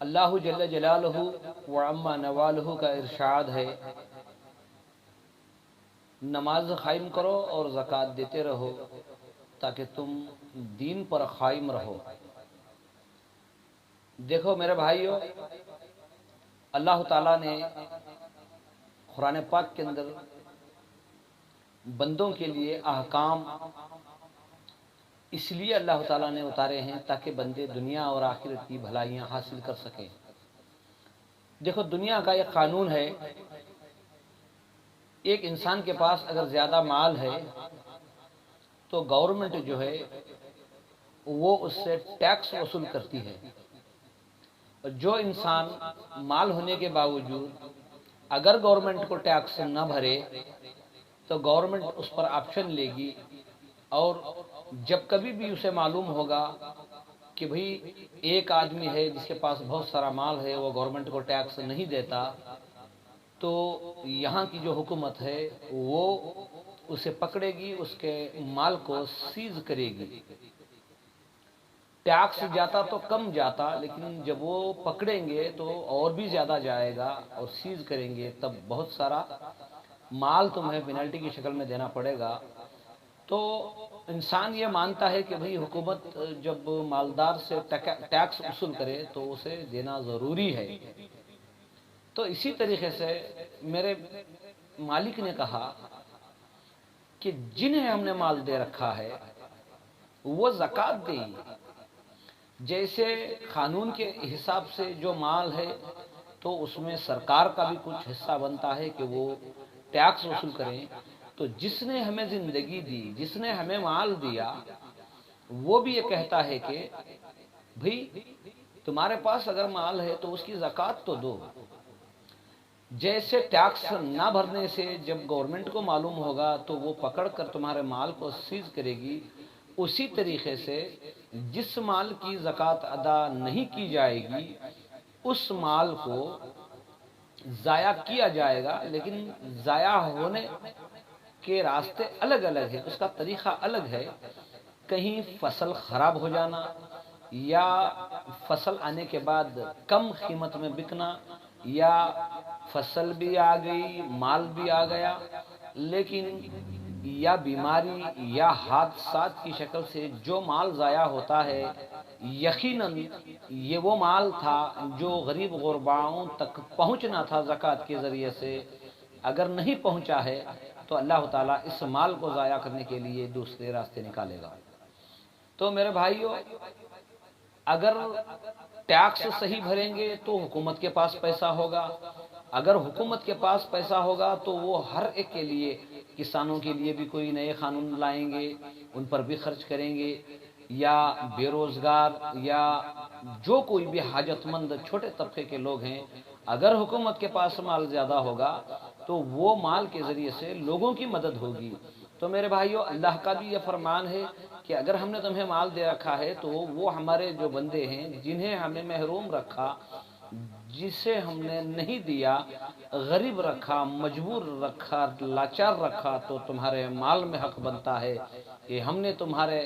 اللہ جل جلالہ و عما نوالہ کا ارشاد ہے، نماز قائم کرو اور زکوٰۃ دیتے رہو تاکہ تم دین پر قائم رہو۔ دیکھو میرے بھائیو، اللہ تعالیٰ نے قرآن پاک کے اندر بندوں کے لیے احکام اس لیے اللہ تعالیٰ نے اتارے ہیں تاکہ بندے دنیا اور آخرت کی بھلائیاں حاصل کر سکیں۔ دیکھو دنیا کا ایک قانون ہے، ایک انسان کے پاس اگر زیادہ مال ہے تو گورنمنٹ جو ہے وہ اس سے ٹیکس وصول کرتی ہے، اور جو انسان مال ہونے کے باوجود اگر گورنمنٹ کو ٹیکس نہ بھرے تو گورنمنٹ اس پر ایکشن لے گی، اور جب کبھی بھی اسے معلوم ہوگا کہ بھئی ایک آدمی ہے جس کے پاس بہت سارا مال ہے، وہ گورنمنٹ کو ٹیکس نہیں دیتا، تو یہاں کی جو حکومت ہے وہ اسے پکڑے گی، اس کے مال کو سیز کرے گی۔ ٹیکس جاتا تو کم جاتا، لیکن جب وہ پکڑیں گے تو اور بھی زیادہ جائے گا، اور سیز کریں گے تب بہت سارا مال تمہیں پینلٹی کی شکل میں دینا پڑے گا۔ تو انسان یہ مانتا ہے کہ بھئی حکومت جب مالدار سے ٹیکس وصول کرے تو اسے دینا ضروری ہے۔ تو اسی طریقے سے میرے مالک نے کہا کہ جنہیں ہم نے مال دے رکھا ہے وہ زکوٰۃ دیں، جیسے قانون کے حساب سے جو مال ہے تو اس میں سرکار کا بھی کچھ حصہ بنتا ہے کہ وہ ٹیکس وصول کریں۔ تو جس نے ہمیں زندگی دی، جس نے ہمیں مال دیا، وہ بھی یہ کہتا ہے کہ بھئی تمہارے پاس اگر مال ہے تو اس کی زکوٰۃ تو دو۔ جیسے ٹیکس نہ بھرنے سے جب گورنمنٹ کو معلوم ہوگا تو وہ پکڑ کر تمہارے مال کو سیز کرے گی، اسی طریقے سے جس مال کی زکوٰۃ ادا نہیں کی جائے گی اس مال کو ضائع کیا جائے گا، لیکن ضائع ہونے کے راستے الگ الگ ہیں، اس کا طریقہ الگ ہے۔ کہیں فصل خراب ہو جانا، یا فصل آنے کے بعد کم قیمت میں بکنا، یا فصل بھی آ گئی مال بھی آ گیا لیکن یا بیماری یا حادثات کی شکل سے جو مال ضائع ہوتا ہے، یقیناً یہ وہ مال تھا جو غریب غرباؤں تک پہنچنا تھا زکوٰۃ کے ذریعے سے، اگر نہیں پہنچا ہے تو اللہ تعالیٰ اس مال کو ضائع کرنے کے لیے دوسرے راستے نکالے گا۔ تو میرے بھائیو، اگر ٹیکس صحیح بھریں گے تو حکومت کے پاس پیسہ ہوگا، اگر حکومت کے پاس پیسہ ہوگا تو وہ ہر ایک کے لیے، کسانوں کے لیے بھی کوئی نئے قانون لائیں گے، ان پر بھی خرچ کریں گے، یا بے روزگار یا جو کوئی بھی حاجت مند چھوٹے طبقے کے لوگ ہیں، اگر حکومت کے پاس مال زیادہ ہوگا تو وہ مال کے ذریعے سے لوگوں کی مدد ہوگی۔ تو میرے بھائیو، اللہ کا بھی یہ فرمان ہے کہ اگر ہم نے تمہیں مال دے رکھا ہے تو وہ ہمارے جو بندے ہیں جنہیں ہم نے محروم رکھا، جسے ہم نے نہیں دیا، غریب رکھا، مجبور رکھا، لاچار رکھا، تو تمہارے مال میں حق بنتا ہے کہ ہم نے تمہارے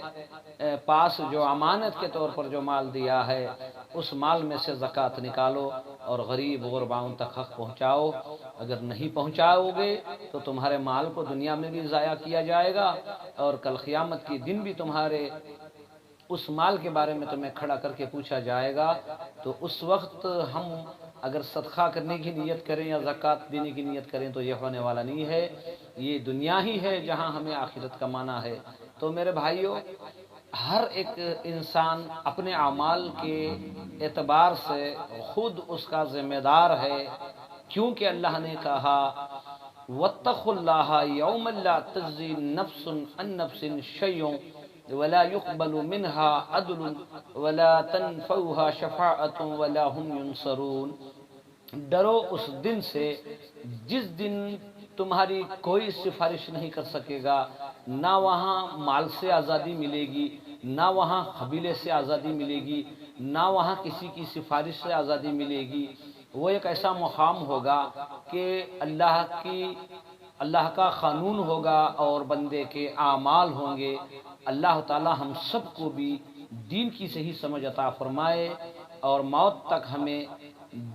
پاس جو امانت کے طور پر جو مال دیا ہے اس مال میں سے زکوٰۃ نکالو اور غریب غرباؤں تک حق پہنچاؤ۔ اگر نہیں پہنچاؤ گے تو تمہارے مال کو دنیا میں بھی ضائع کیا جائے گا، اور کل قیامت کے دن بھی تمہارے اس مال کے بارے میں تمہیں کھڑا کر کے پوچھا جائے گا۔ تو اس وقت ہم اگر صدقہ کرنے کی نیت کریں یا زکوٰۃ دینے کی نیت کریں تو یہ ہونے والا نہیں ہے، یہ دنیا ہی ہے جہاں ہمیں آخرت کمانا ہے۔ تو میرے بھائیو، ہر ایک انسان اپنے اعمال کے اعتبار سے خود اس کا ذمہ دار ہے، کیونکہ اللہ نے کہا وَاتَّقُوا اللَّهَ يَوْمًا لَا تَجْزِي نَفْسٌ عَن نَفْسٍ شَيْئًا وَلَا يُقْبَلُ مِنْهَا عَدْلٌ وَلَا تَنفَعُهَا شَفَاعَةٌ وَلَا هُمْ يُنصَرُونَ۔ ڈرو اس دن سے جس دن تمہاری کوئی سفارش نہیں کر سکے گا، نہ وہاں مال سے آزادی ملے گی، نہ وہاں قبیلے سے آزادی ملے گی، نہ وہاں کسی کی سفارش سے آزادی ملے گی۔ وہ ایک ایسا مقام ہوگا کہ اللہ کا قانون ہوگا اور بندے کے اعمال ہوں گے۔ اللہ تعالی ہم سب کو بھی دین کی صحیح سمجھ عطا فرمائے۔ اور موت تک ہمیں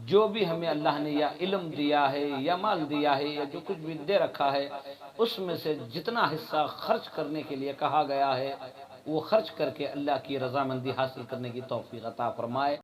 جو بھی ہمیں اللہ نے یا علم دیا ہے یا مال دیا ہے یا جو کچھ بھی دے رکھا ہے، اس میں سے جتنا حصہ خرچ کرنے کے لیے کہا گیا ہے وہ خرچ کر کے اللہ کی رضامندی حاصل کرنے کی توفیق عطا فرمائے۔